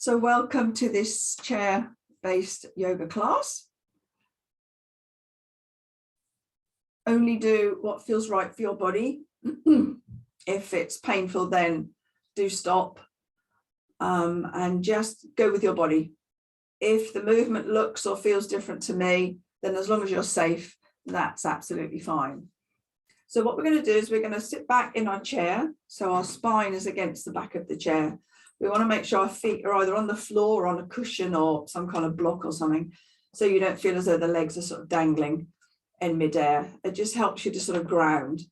So welcome to this chair-based yoga class. Only do what feels right for your body. If it's painful, then do stop and just go with your body. If the movement looks or feels different to me, then as long as you're safe, that's absolutely fine. So what we're going to do is we're going to sit back in our chair. So our spine is against the back of the chair. We want to make sure our feet are either on the floor or on a cushion or some kind of block or something, so you don't feel as though the legs are sort of dangling in midair. It just helps you to sort of ground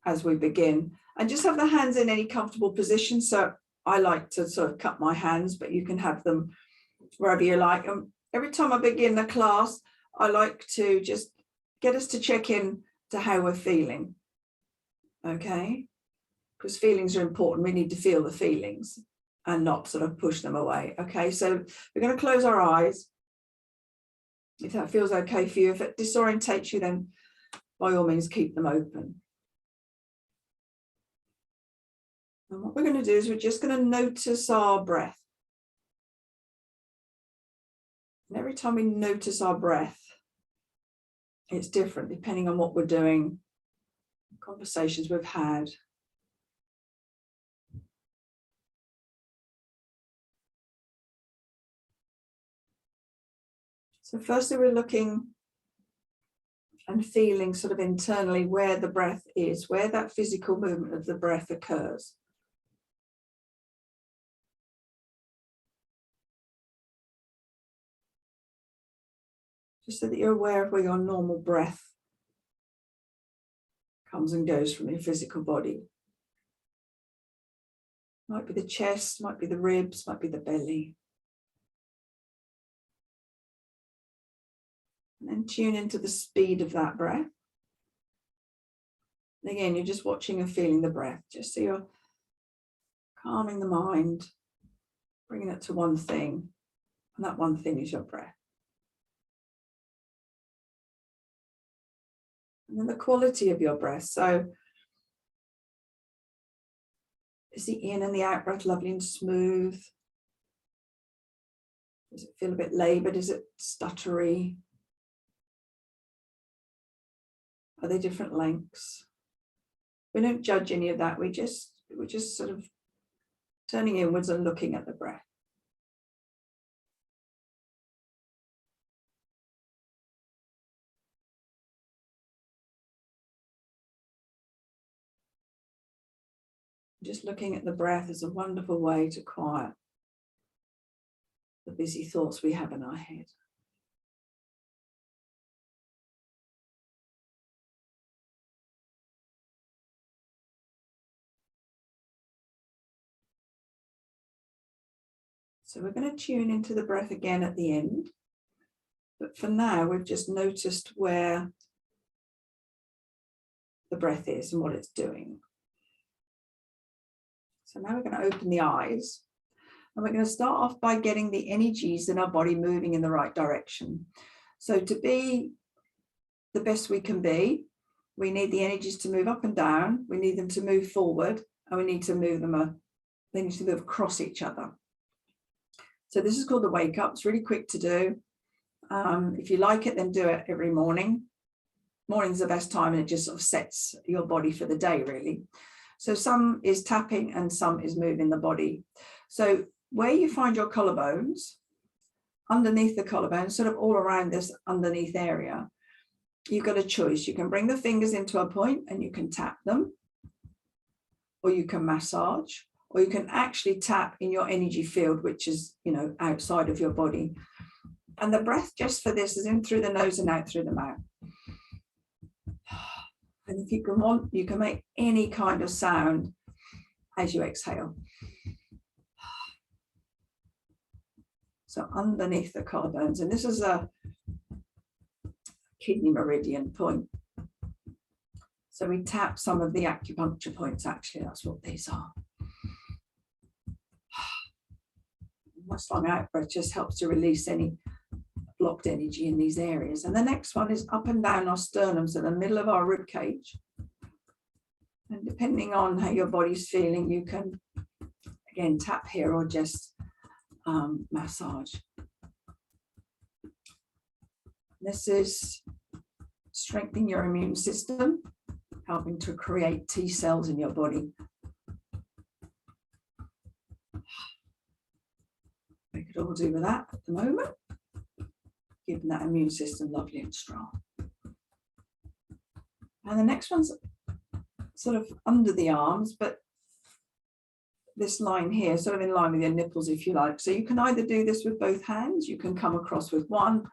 as we begin, and just have the hands in any comfortable position. So I like to sort of cup my hands, but you can have them wherever you like. And every time I begin the class, I like to just get us to check in to how we're feeling. Okay, because feelings are important. We need to feel the feelings and not sort of push them away. Okay, so we're going to close our eyes. If that feels okay for you. If it disorientates you, then by all means keep them open. And what we're going to do is we're just going to notice our breath. And every time we notice our breath, it's different depending on what we're doing, conversations we've had. So firstly, we're looking and feeling sort of internally where the breath is, where that physical movement of the breath occurs. Just so that you're aware of where your normal breath comes and goes from your physical body. Might be the chest, might be the ribs, might be the belly. And then tune into the speed of that breath. And again, you're just watching and feeling the breath, just so you're calming the mind, bringing it to one thing, and that one thing is your breath. And then the quality of your breath. So is the in and the out breath lovely and smooth? Does it feel a bit labored? Is it stuttery? Are they different lengths? We don't judge any of that. We're just sort of turning inwards and looking at the breath. Just looking at the breath is a wonderful way to quiet the busy thoughts we have in our head. So we're going to tune into the breath again at the end. But for now, we've just noticed where the breath is and what it's doing. So now we're going to open the eyes. And we're going to start off by getting the energies in our body moving in the right direction. So to be the best we can be, we need the energies to move up and down. We need them to move forward, and we need to move them, they need to move across each other. So this is called the wake up. It's really quick to do. If you like it, then do it every morning. Morning's the best time, and it just sort of sets your body for the day, really. So some is tapping and some is moving the body. So where you find your collarbones, underneath the collarbone, sort of all around this underneath area, you've got a choice. You can bring the fingers into a point and you can tap them, or you can massage, or you can actually tap in your energy field, which is, outside of your body. And the breath just for this is in through the nose and out through the mouth. And if you can make any kind of sound as you exhale. So underneath the collarbones, and this is a kidney meridian point. So we tap some of the acupuncture points, actually, that's what these are. Nice long out breath just helps to release any blocked energy in these areas. And the next one is up and down our sternum, so the middle of our rib cage. And depending on how your body's feeling, you can again tap here or just massage. This is strengthening your immune system, helping to create T cells in your body. We could all do with that at the moment, keeping that immune system lovely and strong. And the next one's sort of under the arms, but this line here, sort of in line with your nipples, if you like. So you can either do this with both hands, you can come across with one,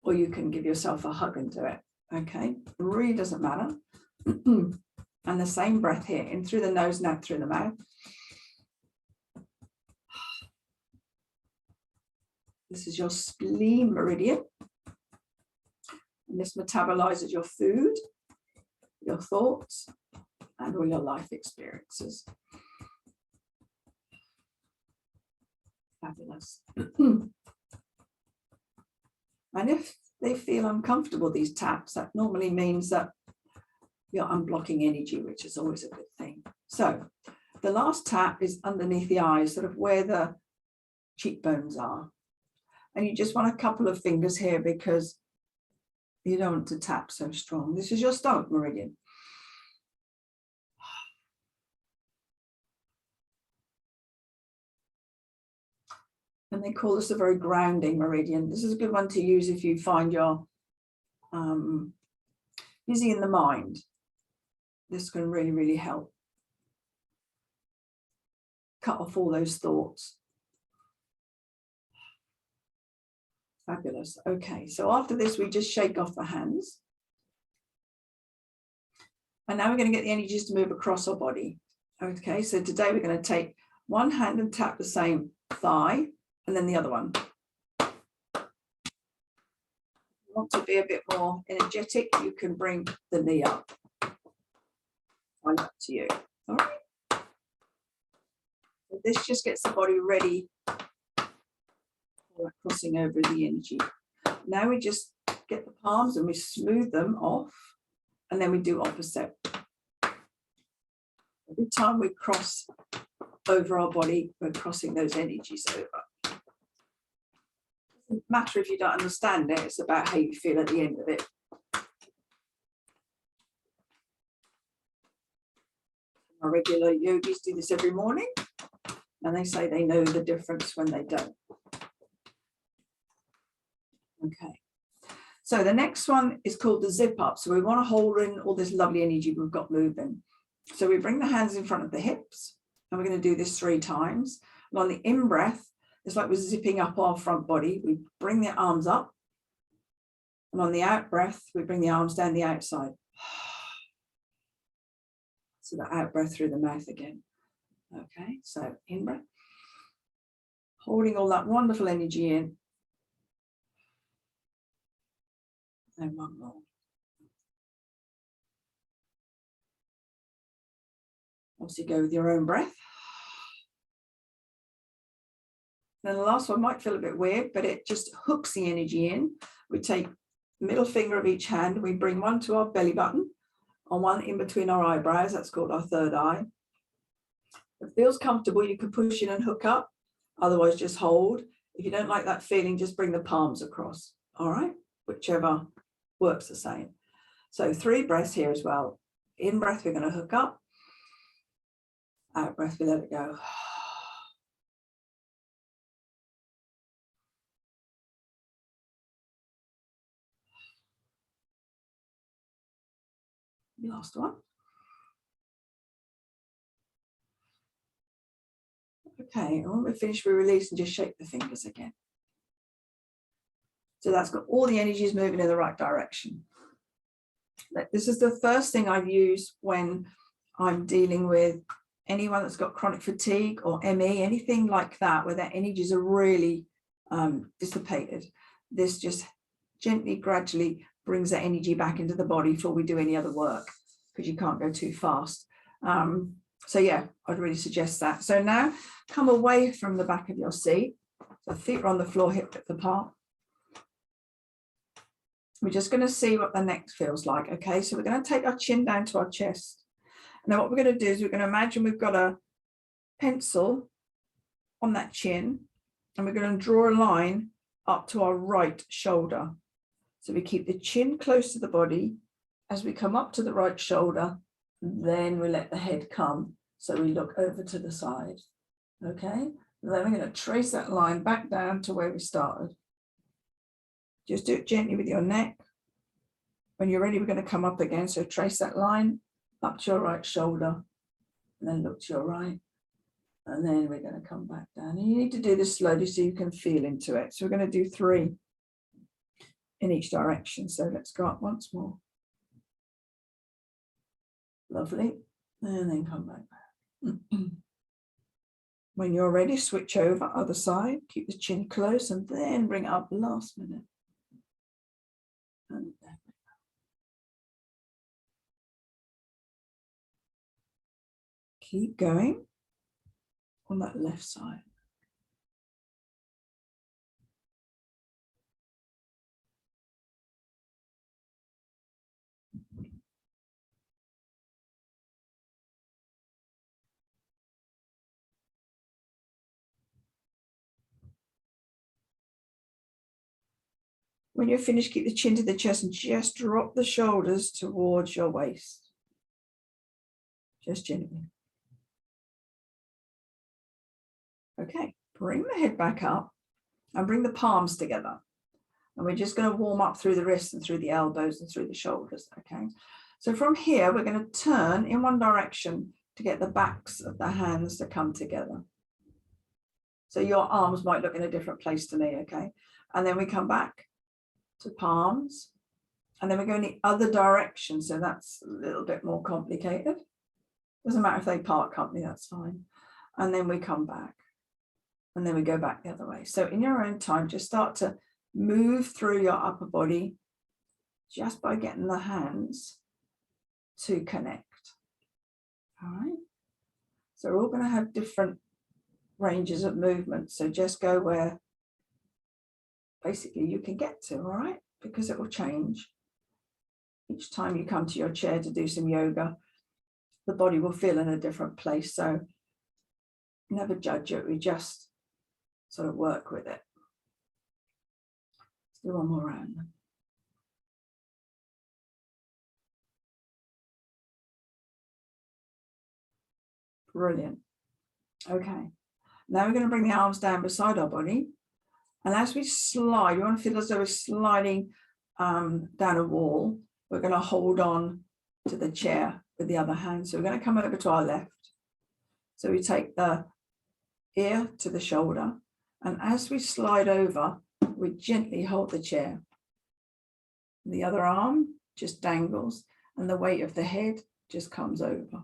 or you can give yourself a hug and do it. Okay, it really doesn't matter. And the same breath here, in through the nose and out through the mouth. This is your spleen meridian. And this metabolizes your food, your thoughts, and all your life experiences. Fabulous. And if they feel uncomfortable, these taps, that normally means that you're unblocking energy, which is always a good thing. So the last tap is underneath the eyes, sort of where the cheekbones are. And you just want a couple of fingers here because you don't want to tap so strong. This is your stomach meridian. And they call this a very grounding meridian. This is a good one to use if you find you're busy in the mind. This can really, really help cut off all those thoughts. Fabulous. Okay, so after this, we just shake off the hands. And now we're going to get the energies to move across our body. Okay, so today we're going to take one hand and tap the same thigh, and then the other one. If you want to be a bit more energetic, you can bring the knee up. It's up to you. All right. So this just gets the body ready for crossing over the energy. Now we just get the palms and we smooth them off, and then we do opposite. Every time we cross over our body, we're crossing those energies over. Doesn't matter if you don't understand it, it's about how you feel at the end of it. Our regular yogis do this every morning, and they say they know the difference when they don't. Okay, so the next one is called the zip up. So we want to hold in all this lovely energy we've got moving. So we bring the hands in front of the hips, and we're going to do this 3 times. And on the in breath, it's like we're zipping up our front body. We bring the arms up, and on the out breath, we bring the arms down the outside. So the out breath through the mouth again. Okay, so in breath, holding all that wonderful energy in. And one more. Obviously go with your own breath. Then the last one might feel a bit weird, but it just hooks the energy in. We take the middle finger of each hand, we bring one to our belly button, and one in between our eyebrows. That's called our third eye. If it feels comfortable, you can push in and hook up. Otherwise, just hold. If you don't like that feeling, just bring the palms across. All right, whichever works the same. So 3 breaths here as well. In breath, we're going to hook up. Out breath, we let it go. Last one. Okay, and when we're finished, we release and just shake the fingers again. So that's got all the energies moving in the right direction. This is the first thing I've used when I'm dealing with anyone that's got chronic fatigue or ME, anything like that, where their energies are really dissipated. This just gently, gradually brings that energy back into the body before we do any other work, because you can't go too fast. So yeah, I'd really suggest that. So now come away from the back of your seat. So feet are on the floor, hip width apart. We're just going to see what the neck feels like. Okay, so we're going to take our chin down to our chest. Now what we're going to do is we're going to imagine we've got a pencil on that chin, And we're going to draw a line up to our right shoulder. So we keep the chin close to the body. As we come up to the right shoulder, then we let the head come. So we look over to the side. Okay. And then we're going to trace that line back down to where we started. Just do it gently with your neck. When you're ready, we're going to come up again. So trace that line up to your right shoulder, and then look to your right. And then we're going to come back down. And you need to do this slowly so you can feel into it. So we're going to do 3 in each direction. So let's go up once more. Lovely. And then come back. When you're ready, switch over, other side. Keep the chin close and then bring it up last minute. And there we go. Keep going on that left side. When you're finished, keep the chin to the chest and just drop the shoulders towards your waist. Just gently. Okay, bring the head back up and bring the palms together. And we're just going to warm up through the wrists and through the elbows and through the shoulders. Okay, so from here, we're going to turn in one direction to get the backs of the hands to come together. So your arms might look in a different place to me. Okay, and then we come back to palms, and then we go in the other direction. So that's a little bit more complicated. Doesn't matter if they part company, that's fine. And then we come back, and then we go back the other way. So in your own time, just start to move through your upper body just by getting the hands to connect. All right. So we're all going to have different ranges of movement. So just go where basically you can get to, all right? Because it will change. Each time you come to your chair to do some yoga, the body will feel in a different place. So never judge it. We just sort of work with it. Let's do one more round. Brilliant. Okay. Now we're going to bring the arms down beside our body. And as we slide, you want to feel as though we're sliding down a wall. We're going to hold on to the chair with the other hand. So we're going to come over to our left. So we take the ear to the shoulder. And as we slide over, we gently hold the chair. The other arm just dangles and the weight of the head just comes over.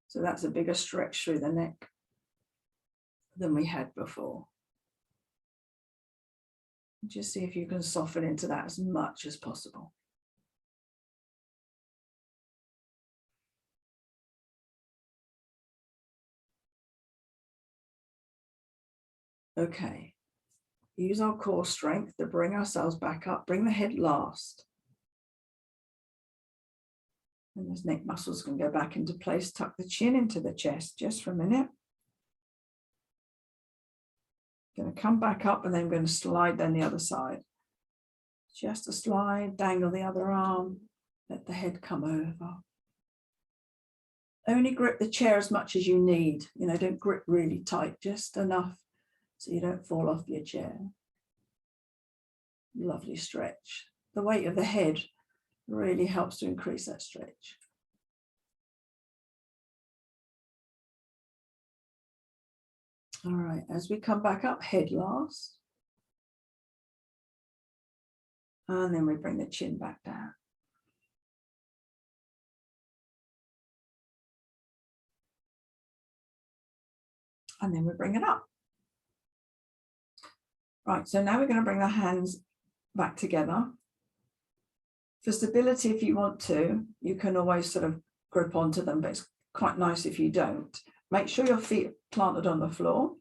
So that's a bigger stretch through the neck than we had before. Just see if you can soften into that as much as possible. Okay, use our core strength to bring ourselves back up, bring the head last. And those neck muscles can go back into place, tuck the chin into the chest just for a minute. Going to come back up and then we're going to slide down the other side. Just a slide, dangle the other arm, let the head come over. Only grip the chair as much as you need. You know, don't grip really tight, just enough so you don't fall off your chair. Lovely stretch. The weight of the head really helps to increase that stretch. All right, as we come back up, head last. And then we bring the chin back down. And then we bring it up. Right, so now we're going to bring the hands back together. For stability, if you want to, you can always sort of grip onto them, but it's quite nice if you don't. Make sure your feet are planted on the floor.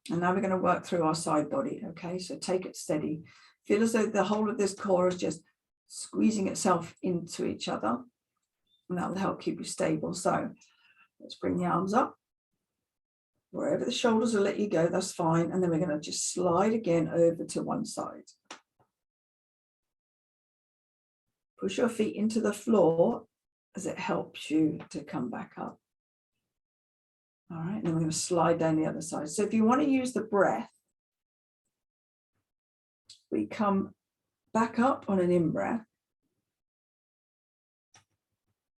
And now we're going to work through our side body, okay? So take it steady. Feel as though the whole of this core is just squeezing itself into each other. And that will help keep you stable. So let's bring the arms up. Wherever the shoulders will let you go, that's fine. And then we're going to just slide again over to one side. Push your feet into the floor as it helps you to come back up. All right, and then we're going to slide down the other side. So if you want to use the breath, we come back up on an in-breath.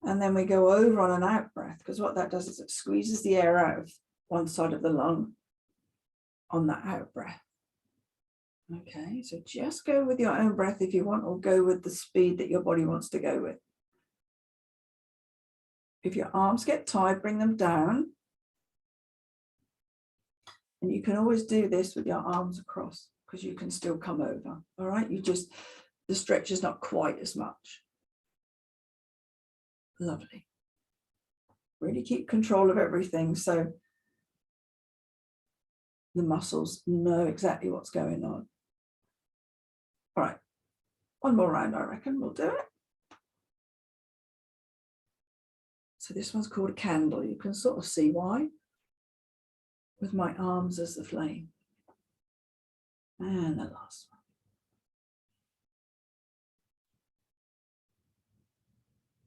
And then we go over on an out-breath, because what that does is it squeezes the air out of one side of the lung on that out-breath. Okay, so just go with your own breath if you want, or go with the speed that your body wants to go with. If your arms get tired, bring them down. And you can always do this with your arms across, because you can still come over. All right, the stretch is not quite as much. Lovely. Really keep control of everything so the muscles know exactly what's going on. All right, one more round, I reckon we'll do it. So this one's called a candle. You can sort of see why, with my arms as the flame. And the last one.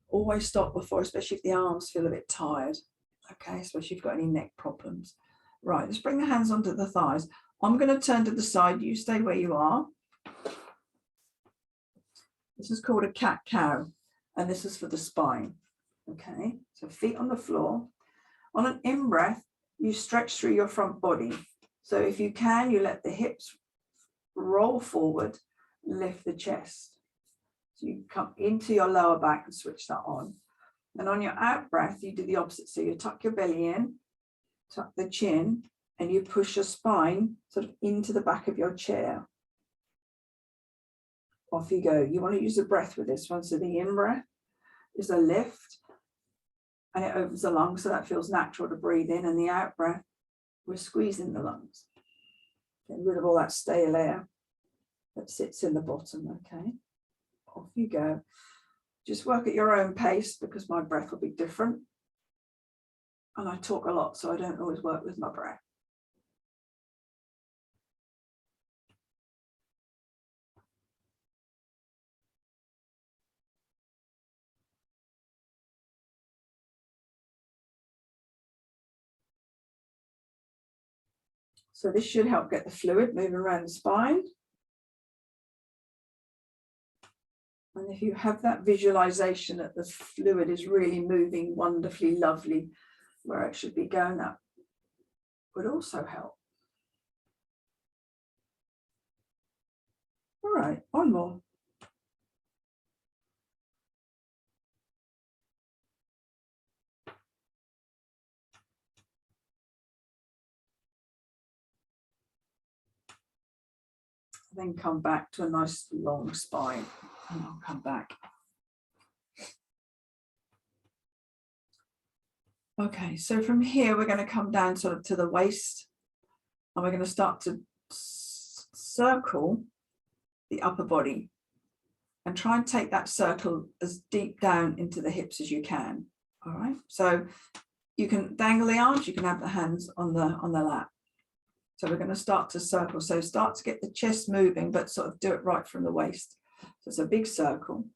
Always stop before, especially if the arms feel a bit tired. Okay, especially if you've got any neck problems. Right, let's bring the hands onto the thighs. I'm going to turn to the side. You stay where you are. This is called a cat-cow, and this is for the spine. Okay, so feet on the floor. On an in-breath, you stretch through your front body. So if you can, you let the hips roll forward, lift the chest. So you come into your lower back and switch that on. And on your out breath, you do the opposite. So you tuck your belly in, tuck the chin, and you push your spine sort of into the back of your chair. Off you go. You want to use the breath with this one. So the in-breath is a lift, and it opens the lungs, so that feels natural to breathe in. And the out-breath, we're squeezing the lungs. Getting rid of all that stale air that sits in the bottom, okay? Off you go. Just work at your own pace, because my breath will be different. And I talk a lot, so I don't always work with my breath. So this should help get the fluid moving around the spine. And if you have that visualization that the fluid is really moving wonderfully, lovely, where it should be going, that would also help. All right, one more. Then come back to a nice long spine, and I'll come back. Okay, so from here we're going to come down sort of to the waist, and we're going to start to circle the upper body and try and take that circle as deep down into the hips as you can. All right, so you can dangle the arms, you can have the hands on the lap. So we're going to start to circle. So start to get the chest moving, but sort of do it right from the waist. So it's a big circle.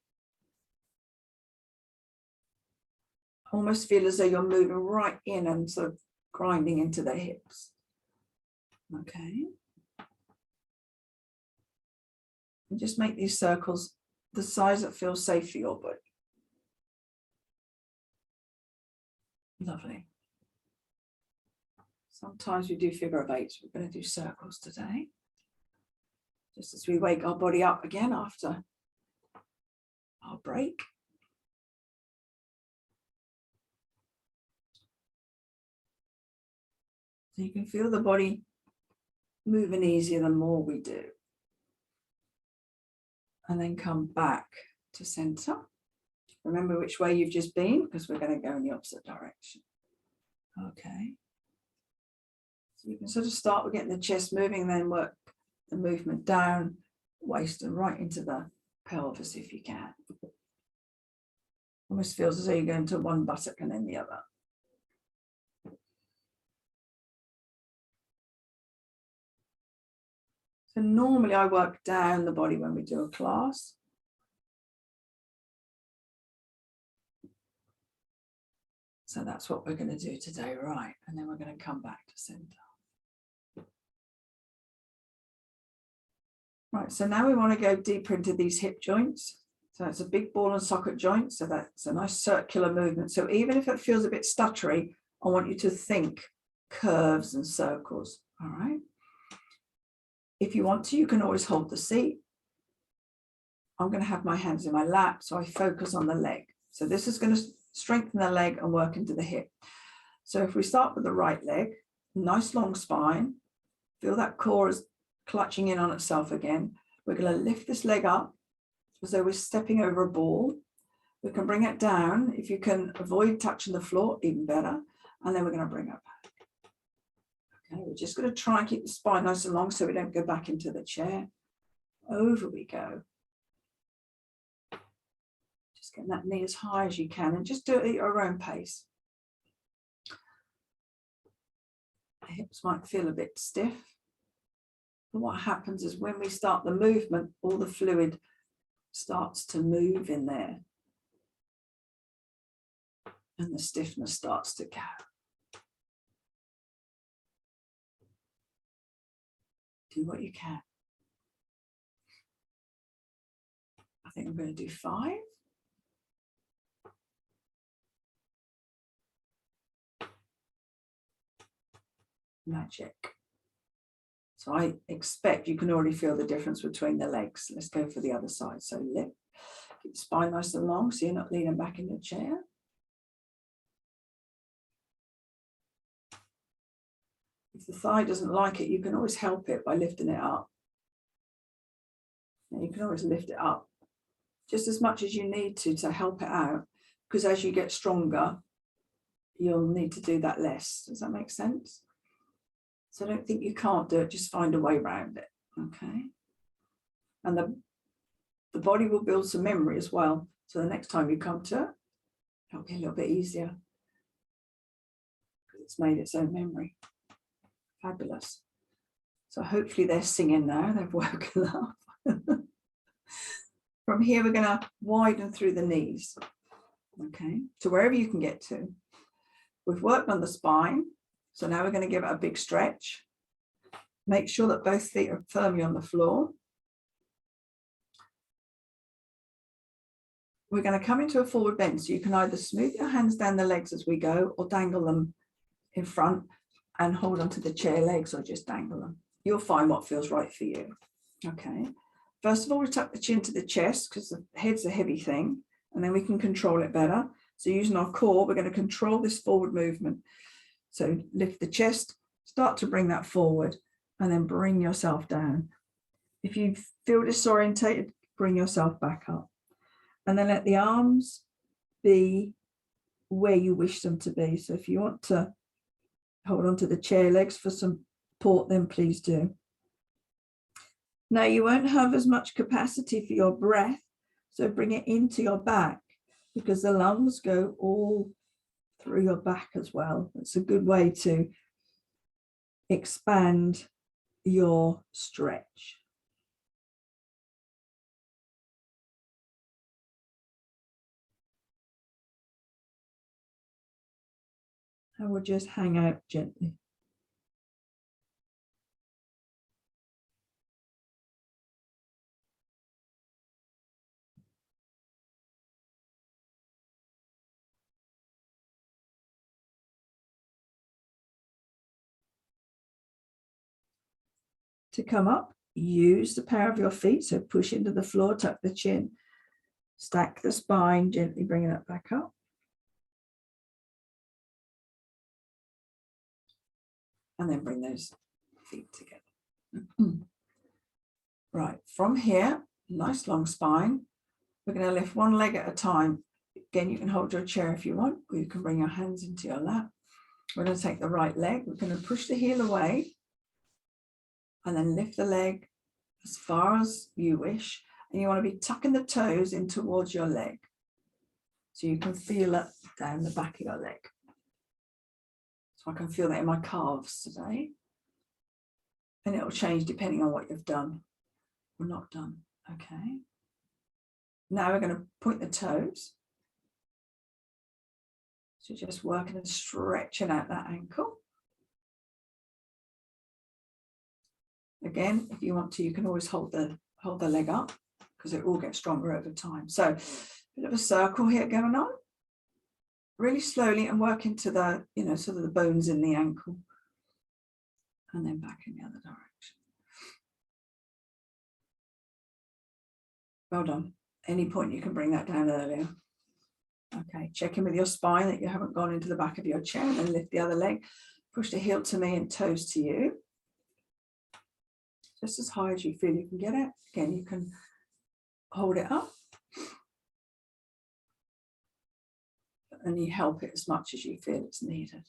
Almost feel as though you're moving right in and sort of grinding into the hips. Okay. And just make these circles the size that feels safe for your body. Lovely. Sometimes we do figure of eights. We're going to do circles today, just as we wake our body up again after our break. So you can feel the body moving easier the more we do. And then come back to center. Remember which way you've just been, because we're going to go in the opposite direction. Okay. So you can sort of start with getting the chest moving, and then work the movement down, waist, and right into the pelvis if you can. Almost feels as though you're going to one buttock and then the other. So normally I work down the body when we do a class. So that's what we're going to do today, right? And then we're going to come back to center. Right, so now we want to go deeper into these hip joints. So it's a big ball and socket joint. So that's a nice circular movement. So even if it feels a bit stuttery, I want you to think curves and circles. All right. If you want to, you can always hold the seat. I'm going to have my hands in my lap, so I focus on the leg. So this is going to strengthen the leg and work into the hip. So if we start with the right leg, nice long spine, feel that core is clutching in on itself again. We're going to lift this leg up as though we're stepping over a ball. We can bring it down. If you can avoid touching the floor, even better. And then we're going to bring it back. Okay, we're just going to try and keep the spine nice and long so we don't go back into the chair. Over we go. Just getting that knee as high as you can and just do it at your own pace. The hips might feel a bit stiff. But what happens is when we start the movement, all the fluid starts to move in there. And the stiffness starts to go. Do what you can. I think I'm going to do 5. Magic. So I expect you can already feel the difference between the legs. Let's go for the other side. So lift, keep the spine nice and long so you're not leaning back in your chair. If the thigh doesn't like it, you can always help it by lifting it up. And you can always lift it up just as much as you need to help it out, because as you get stronger, you'll need to do that less. Does that make sense? So I don't think you can't do it, just find a way around it, okay? And the body will build some memory as well. So the next time you come to it, it'll be a little bit easier because it's made its own memory. Fabulous. So hopefully they're singing now, they've woken up. From here, we're going to widen through the knees, okay, to wherever you can get to. We've worked on the spine, so now we're going to give it a big stretch. Make sure that both feet are firmly on the floor. We're going to come into a forward bend, so you can either smooth your hands down the legs as we go or dangle them in front and hold onto the chair legs or just dangle them. You'll find what feels right for you, okay? First of all, we tuck the chin to the chest because the head's a heavy thing, and then we can control it better. So using our core, we're going to control this forward movement. So lift the chest, start to bring that forward, and then bring yourself down. If you feel disorientated, bring yourself back up. And then let the arms be where you wish them to be. So if you want to hold on to the chair legs for some support, then please do. Now you won't have as much capacity for your breath, so bring it into your back because the lungs go all through your back as well. It's a good way to expand your stretch. And we'll just hang out gently. To come up, use the power of your feet. So push into the floor, tuck the chin, stack the spine, gently bringing it back up. And then bring those feet together. Right, from here, nice long spine. We're going to lift one leg at a time. Again, you can hold your chair if you want, or you can bring your hands into your lap. We're going to take the right leg. We're going to push the heel away and then lift the leg as far as you wish. And you want to be tucking the toes in towards your leg. So you can feel it down the back of your leg. So I can feel that in my calves today. And it will change depending on what you've done or not done. Okay. Now we're going to point the toes. So just working and stretching out that ankle. Again, if you want to, you can always hold the leg up because it will get stronger over time. So a bit of a circle here going on. Really slowly and work into the, sort of the bones in the ankle. And then back in the other direction. Well done. Any point you can bring that down earlier. Okay, check in with your spine that you haven't gone into the back of your chair, and then lift the other leg. Push the heel to me and toes to you. Just as high as you feel you can get it. Again, you can hold it up. And you help it as much as you feel it's needed.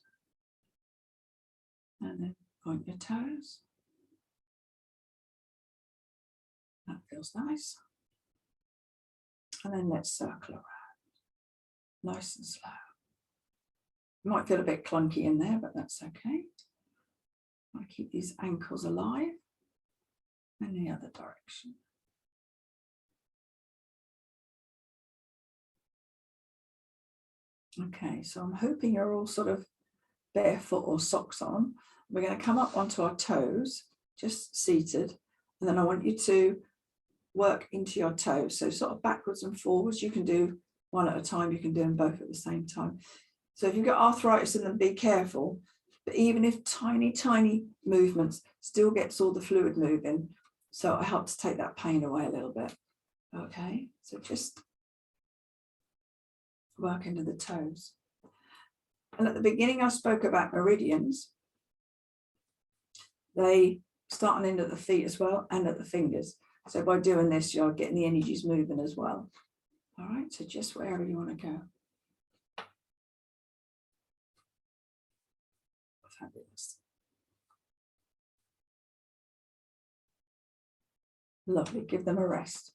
And then point your toes. That feels nice. And then let's circle around. Nice and slow. You might feel a bit clunky in there, but that's okay. I keep these ankles alive. And the other direction. Okay, so I'm hoping you're all sort of barefoot or socks on. We're going to come up onto our toes, just seated, and then I want you to work into your toes. So sort of backwards and forwards. You can do one at a time. You can do them both at the same time. So if you've got arthritis in them, be careful. But even if tiny, tiny movements still gets all the fluid moving, so it helps take that pain away a little bit. Okay, so just work into the toes. And at the beginning, I spoke about meridians. They start on end at the feet as well and at the fingers. So by doing this, you're getting the energies moving as well. All right, so just wherever you want to go. Fabulous. Lovely, give them a rest.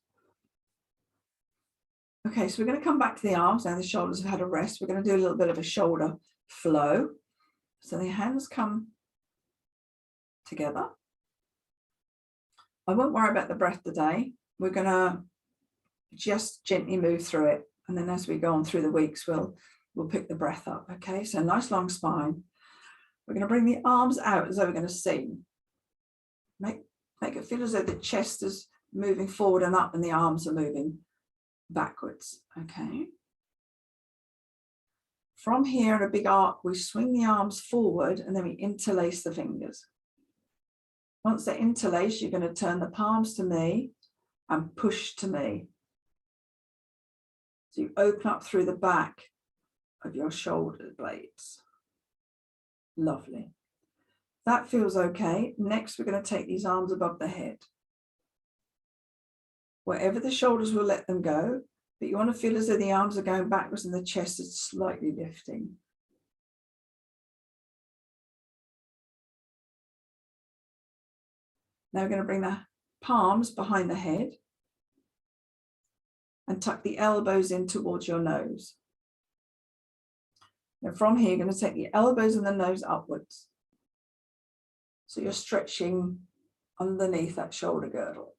Okay, so we're going to come back to the arms. Now the shoulders have had a rest. We're going to do a little bit of a shoulder flow. So the hands come together. I won't worry about the breath today. We're going to just gently move through it. And then as we go on through the weeks, we'll pick the breath up. Okay, so nice long spine. We're going to bring the arms out as though we're going to sing. Make it feel as though the chest is moving forward and up and the arms are moving backwards. Okay. From here in a big arc, we swing the arms forward and then we interlace the fingers. Once they're interlaced, you're going to turn the palms to me and push to me. So you open up through the back of your shoulder blades. Lovely. That feels okay. Next, we're going to take these arms above the head. Wherever the shoulders will let them go, but you want to feel as though the arms are going backwards and the chest is slightly lifting. Now we're going to bring the palms behind the head and tuck the elbows in towards your nose. And from here, you're going to take the elbows and the nose upwards. So you're stretching underneath that shoulder girdle.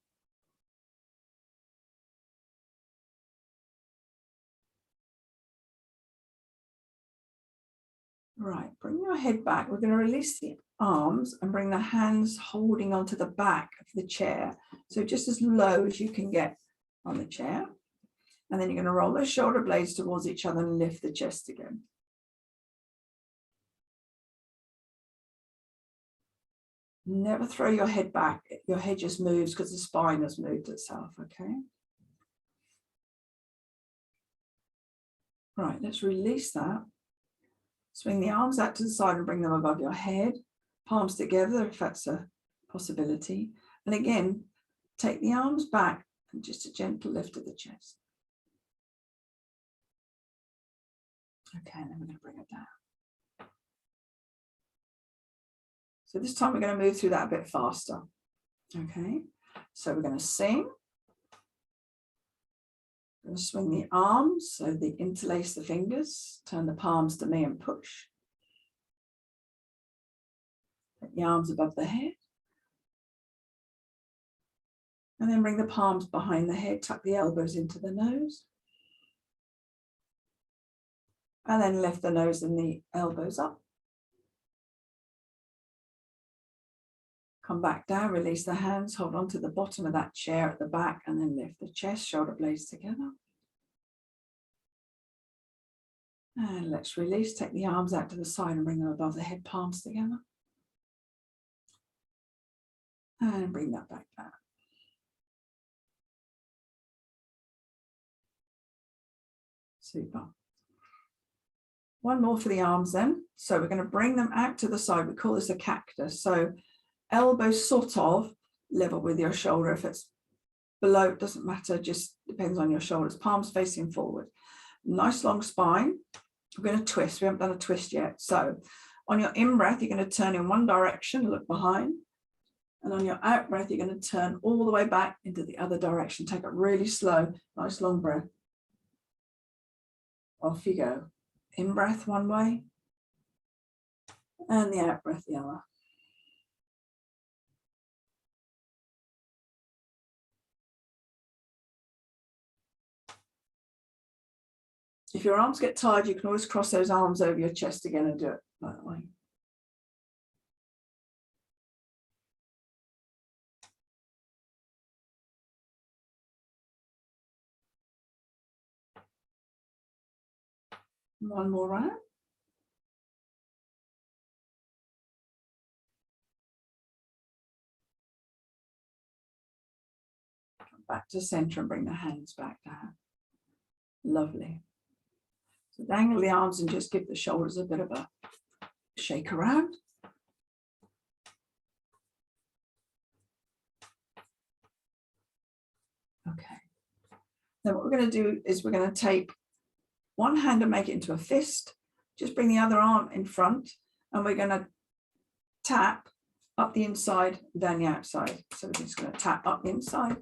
Right, bring your head back. We're going to release the arms and bring the hands holding onto the back of the chair. So just as low as you can get on the chair. And then you're going to roll those shoulder blades towards each other and lift the chest again. Never throw your head back. Your head just moves because the spine has moved itself, okay? Right, let's release that. Swing the arms out to the side and bring them above your head. Palms together if that's a possibility. And again, take the arms back and just a gentle lift of the chest. Okay, and then we're going to bring it down. So this time we're going to move through that a bit faster. Okay, so we're going to sing. We're going to swing the arms, so they interlace the fingers, turn the palms to me and push. Put the arms above the head. And then bring the palms behind the head, tuck the elbows into the nose. And then lift the nose and the elbows up. Come back down, release the hands, hold on to the bottom of that chair at the back, and then lift the chest, shoulder blades together. And let's release, take the arms out to the side and bring them above the head, palms together. And bring that back down. Super. One more for the arms then. So we're going to bring them out to the side. We call this a cactus. So elbows sort of level with your shoulder. If it's below, it doesn't matter, just depends on your shoulders. Palms facing forward. Nice long spine. We're going to twist. We haven't done a twist yet. So on your in-breath, you're going to turn in one direction, look behind. And on your out-breath, you're going to turn all the way back into the other direction. Take it really slow. Nice long breath. Off you go. In-breath one way. And the out-breath the other. If your arms get tired, you can always cross those arms over your chest again and do it that way. One more round. Come back to center and bring the hands back down. Lovely. So dangle the arms and just give the shoulders a bit of a shake around. Okay. Then what we're going to do is we're going to take one hand and make it into a fist. Just bring the other arm in front and we're going to tap up the inside, down the outside. So we're just going to tap up the inside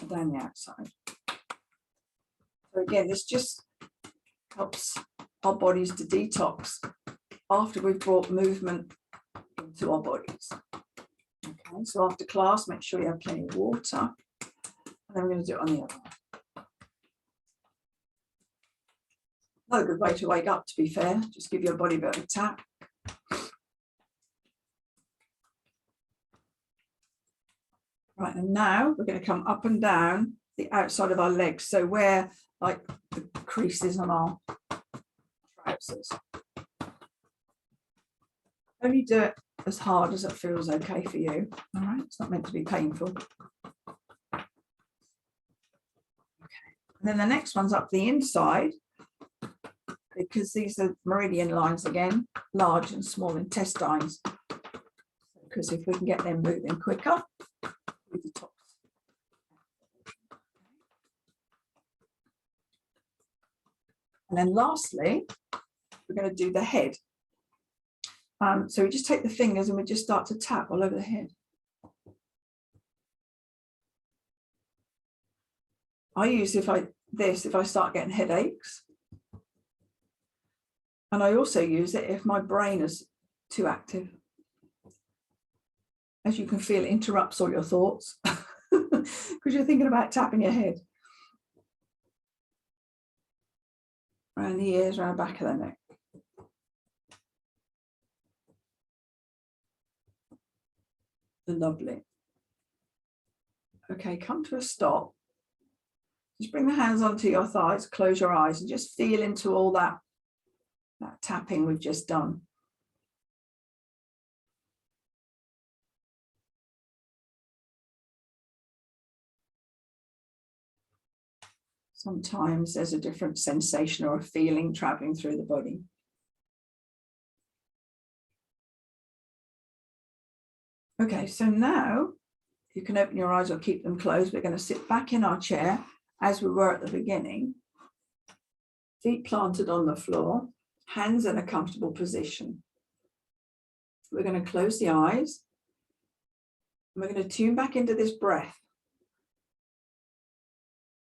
and down the outside. So again, this just helps our bodies to detox after we've brought movement into our bodies. Okay, so after class, make sure you have plenty of water. And then we're going to do it on the other one. Not a good way to wake up, to be fair. Just give your body a bit of a tap. Right, and now we're going to come up and down the outside of our legs. So where like the creases on our trousers. Only do it as hard as it feels okay for you. All right, it's not meant to be painful. Okay. And then the next one's up the inside, because these are meridian lines again, large and small intestines. Because if we can get them moving quicker, we detox. And then lastly, we're going to do the head. So we just take the fingers and we just start to tap all over the head. I use if I start getting headaches. And I also use it if my brain is too active. As you can feel, it interrupts all your thoughts because you're thinking about tapping your head. Around the ears, around the back of the neck. Lovely. Okay, come to a stop. Just bring the hands onto your thighs, close your eyes, and just feel into all that tapping we've just done. Sometimes there's a different sensation or a feeling traveling through the body. Okay, so now you can open your eyes or keep them closed. We're going to sit back in our chair as we were at the beginning. Feet planted on the floor, hands in a comfortable position. We're going to close the eyes. And we're going to tune back into this breath.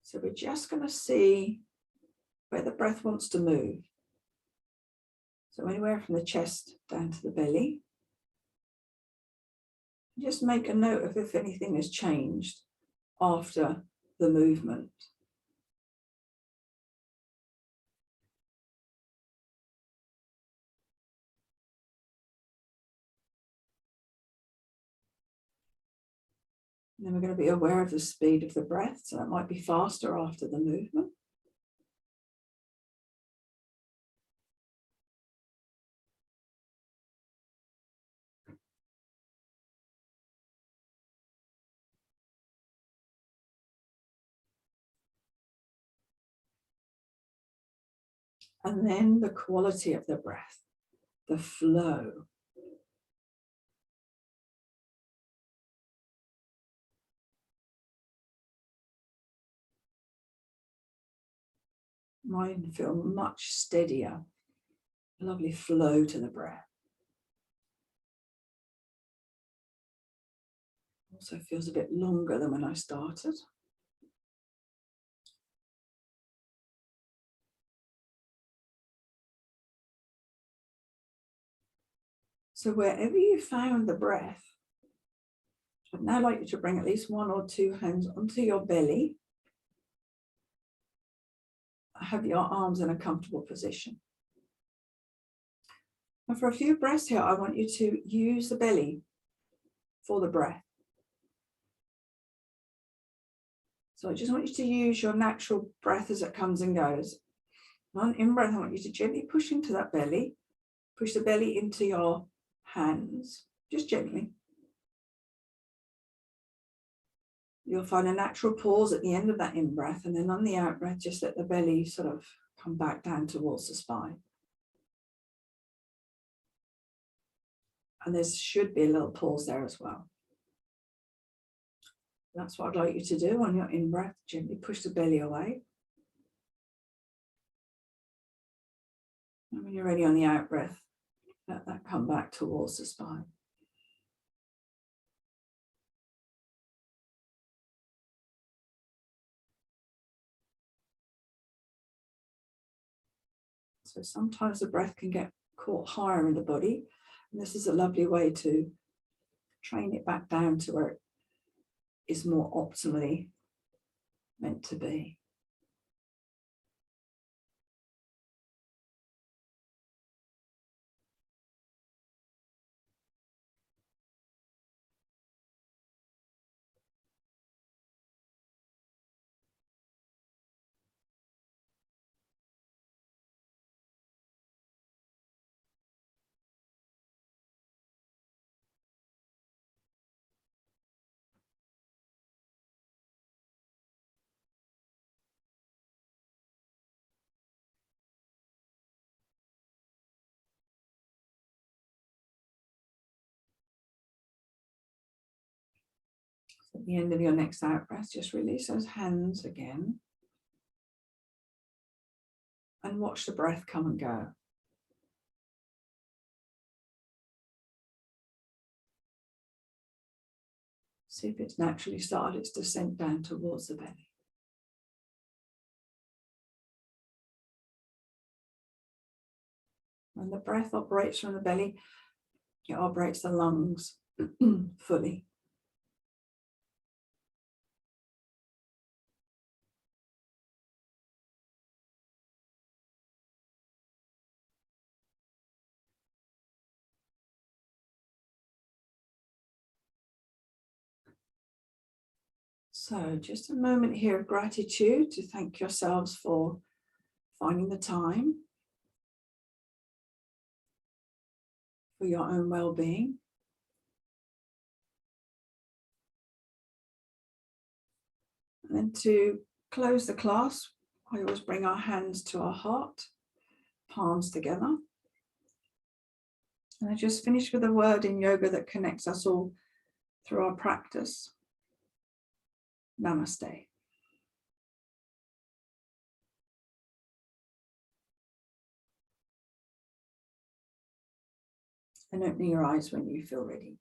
So we're just going to see where the breath wants to move. So anywhere from the chest down to the belly. Just make a note of if anything has changed. after the movement. And then we're going to be aware of the speed of the breath, so that might be faster after the movement. And then the quality of the breath, the flow. Mine feel much steadier, lovely flow to the breath. Also feels a bit longer than when I started. So wherever you found the breath, I'd now like you to bring at least one or two hands onto your belly. Have your arms in a comfortable position. And for a few breaths here, I want you to use the belly for the breath. So I just want you to use your natural breath as it comes and goes. On in-breath, I want you to gently push into that belly. Push the belly into your hands, just gently. You'll find a natural pause at the end of that in-breath, and then on the out-breath, just let the belly sort of come back down towards the spine. And there should be a little pause there as well. That's what I'd like you to do on your in-breath. Gently push the belly away. And when you're ready on the out-breath, let that come back towards the spine. So sometimes the breath can get caught higher in the body. And this is a lovely way to train it back down to where it is more optimally meant to be. At the end of your next out breath, just release those hands again and watch the breath come and go. See if it's naturally started its descent down towards the belly. When the breath operates from the belly, it operates the lungs fully. So just a moment here of gratitude to thank yourselves for finding the time for your own well-being. And then to close the class, I always bring our hands to our heart, palms together. And I just finished with a word in yoga that connects us all through our practice. Namaste. And opening your eyes when you feel ready.